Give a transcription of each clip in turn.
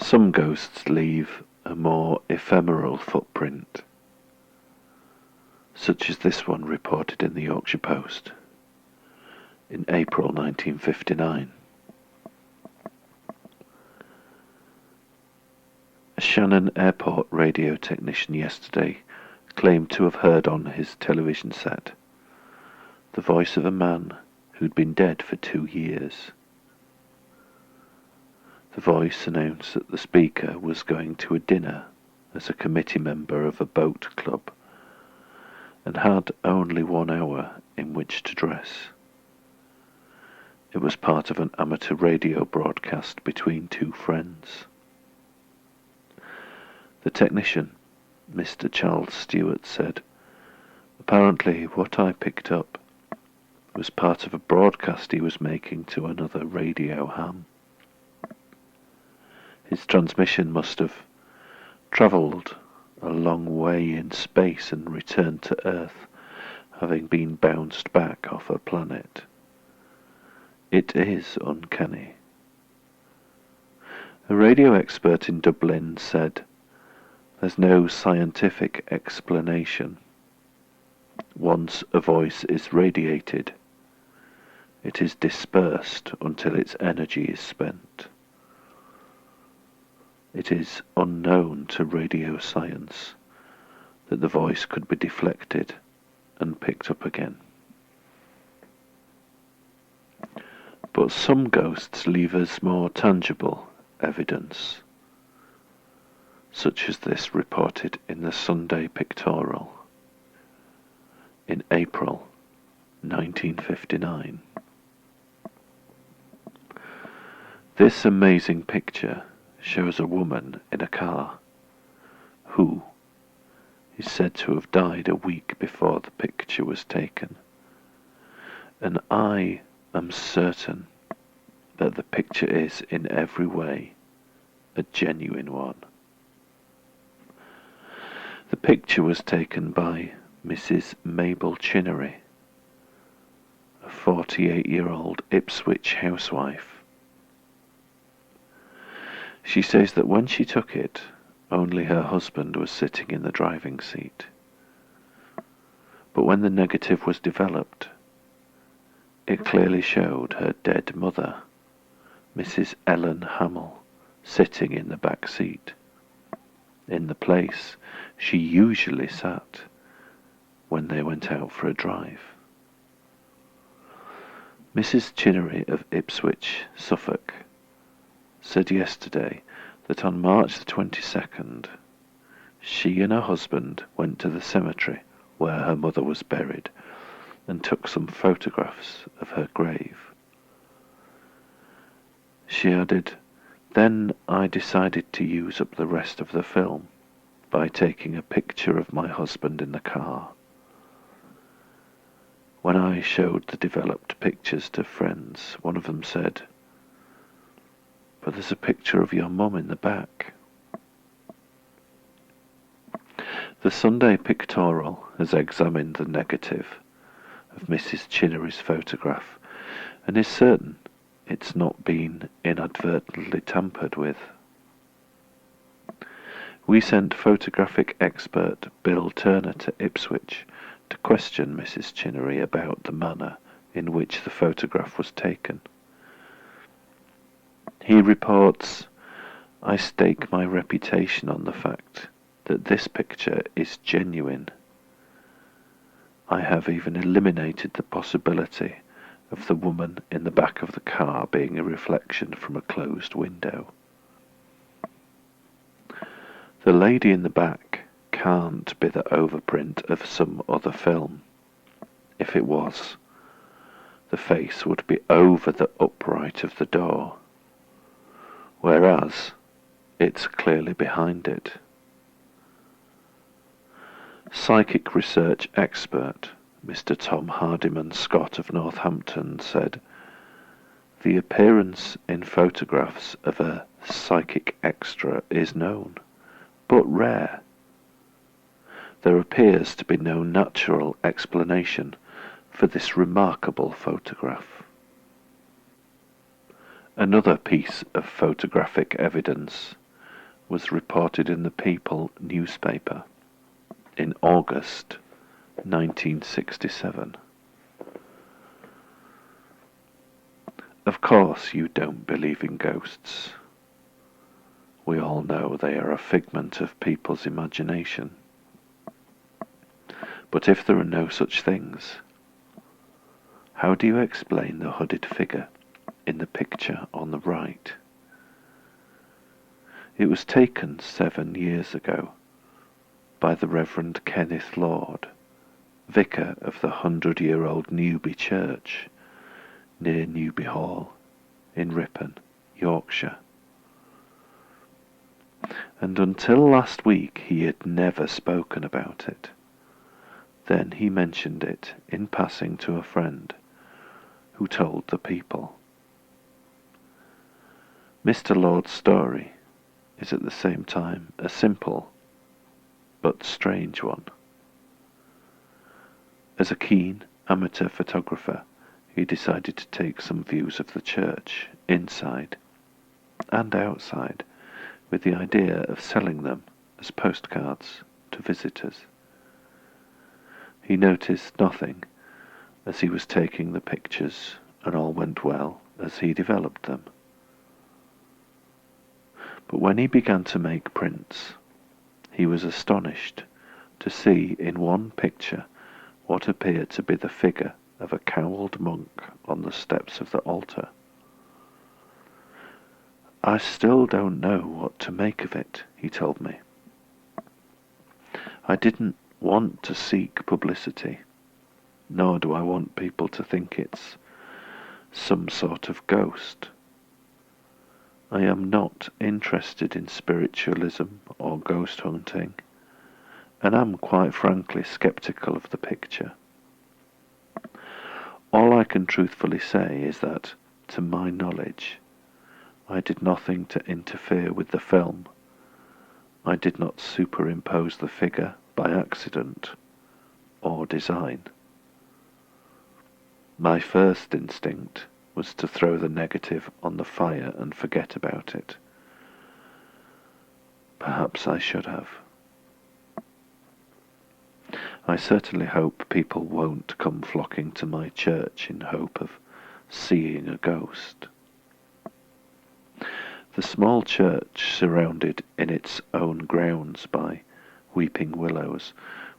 Some ghosts leave a more ephemeral footprint, such as this one reported in the Yorkshire Post in April 1959. A Shannon Airport radio technician yesterday claimed to have heard on his television set the voice of a man who'd been dead for 2 years. The voice announced that the speaker was going to a dinner as a committee member of a boat club and had only 1 hour in which to dress. It was part of an amateur radio broadcast between 2 friends. The technician, Mr. Charles Stewart, said, "Apparently what I picked up was part of a broadcast he was making to another radio ham. His transmission must have travelled a long way in space and returned to Earth, having been bounced back off a planet. It is uncanny." A radio expert in Dublin said, "There's no scientific explanation. Once a voice is radiated, it is dispersed until its energy is spent. It is unknown to radio science that the voice could be deflected and picked up again." But some ghosts leave us more tangible evidence, such as this reported in the Sunday Pictorial in April 1959. This amazing picture shows a woman in a car who is said to have died a week before the picture was taken, and I am certain that the picture is in every way a genuine one. The picture was taken by Mrs. Mabel Chinnery, a 48-year-old Ipswich housewife. She says that when she took it, only her husband was sitting in the driving seat. But when the negative was developed, it clearly showed her dead mother, Mrs. Ellen Hamill, sitting in the back seat, in the place she usually sat when they went out for a drive. Mrs. Chinnery of Ipswich, Suffolk, said yesterday that on March the 22nd, she and her husband went to the cemetery where her mother was buried and took some photographs of her grave. She added, "Then I decided to use up the rest of the film by taking a picture of my husband in the car. When I showed the developed pictures to friends, one of them said, 'But there's a picture of your mum in the back.'" The Sunday Pictorial has examined the negative of Mrs. Chinnery's photograph and is certain it's not been inadvertently tampered with. We sent photographic expert Bill Turner to Ipswich to question Mrs. Chinnery about the manner in which the photograph was taken. He reports, "I stake my reputation on the fact that this picture is genuine. I have even eliminated the possibility of the woman in the back of the car being a reflection from a closed window. The lady in the back can't be the overprint of some other film. If it was, the face would be over the upright of the door, whereas it's clearly behind it." Psychic research expert Mr. Tom Hardiman Scott of Northampton said, "The appearance in photographs of a psychic extra is known, but rare. There appears to be no natural explanation for this remarkable photograph." Another piece of photographic evidence was reported in the People newspaper in August 1967. Of course you don't believe in ghosts. We all know they are a figment of people's imagination. But if there are no such things, how do you explain the hooded figure in the picture on the right? It was taken 7 years ago by the Reverend Kenneth Lord, vicar of the 100-year-old Newby Church near Newby Hall in Ripon, Yorkshire. And until last week he had never spoken about it. Then he mentioned it in passing to a friend, who told the People. Mr. Lord's story is at the same time a simple but strange one. As a keen amateur photographer, he decided to take some views of the church, inside and outside, with the idea of selling them as postcards to visitors. He noticed nothing as he was taking the pictures, and all went well as he developed them. But when he began to make prints, he was astonished to see in one picture what appeared to be the figure of a cowled monk on the steps of the altar. I still don't know what to make of it, he told me. I didn't want to seek publicity, nor do I want people to think it's some sort of ghost. I am not interested in spiritualism or ghost hunting, and am quite frankly sceptical of the picture. All I can truthfully say is that, to my knowledge, I did nothing to interfere with the film. I did not superimpose the figure by accident or design. My first instinct was to throw the negative on the fire and forget about it. Perhaps I should have. I certainly hope people won't come flocking to my church in hope of seeing a ghost. The small church, surrounded in its own grounds by weeping willows,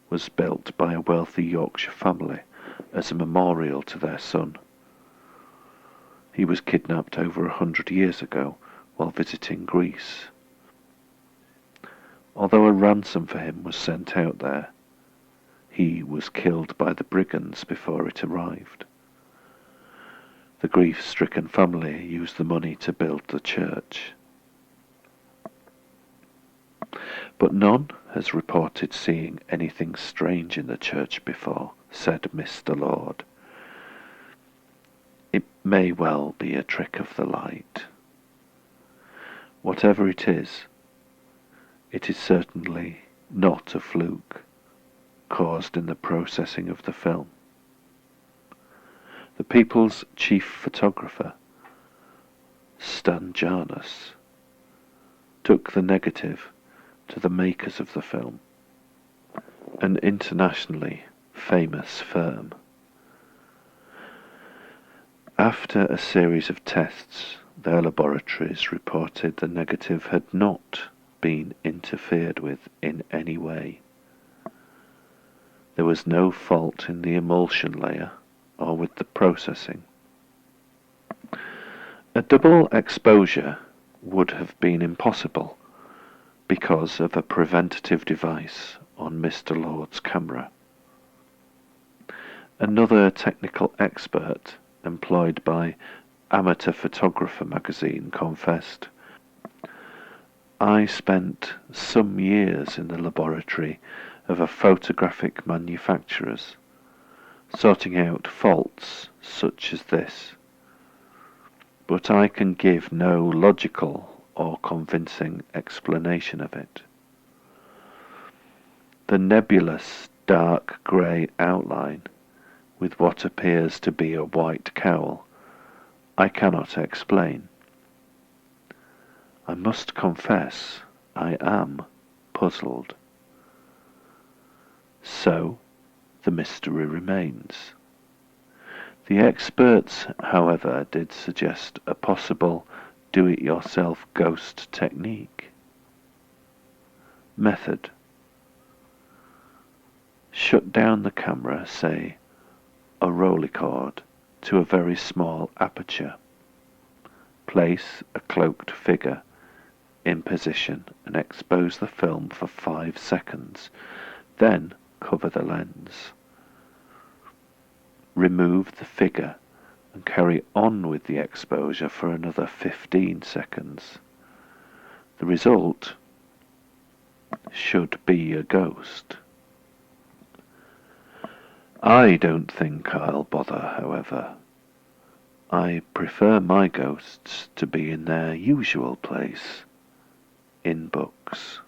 was built by a wealthy Yorkshire family as a memorial to their son. He was kidnapped over 100 years ago while visiting Greece. Although a ransom for him was sent out there, he was killed by the brigands before it arrived. The grief-stricken family used the money to build the church. But none has reported seeing anything strange in the church before, said Mr. Lord. It may well be a trick of the light. Whatever it is certainly not a fluke caused in the processing of the film. The People's chief photographer, Stan Jarnus, took the negative to the makers of the film, an internationally famous firm. After a series of tests, their laboratories reported the negative had not been interfered with in any way. There was no fault in the emulsion layer or with the processing. A double exposure would have been impossible because of a preventative device on Mr. Lord's camera. Another technical expert employed by Amateur Photographer magazine confessed, I spent some years in the laboratory of a photographic manufacturers, sorting out faults such as this, but I can give no logical or convincing explanation of it. The nebulous dark grey outline with what appears to be a white cowl I cannot explain. I must confess I am puzzled. So, the mystery remains. The experts, however, did suggest a possible do-it-yourself ghost technique. Method: shut down the camera, say a rolleicord, to a very small aperture. Place a cloaked figure in position and expose the film for 5 seconds. Then cover the lens. Remove the figure and carry on with the exposure for another 15 seconds. The result should be a ghost. I don't think I'll bother, however. I prefer my ghosts to be in their usual place, in books.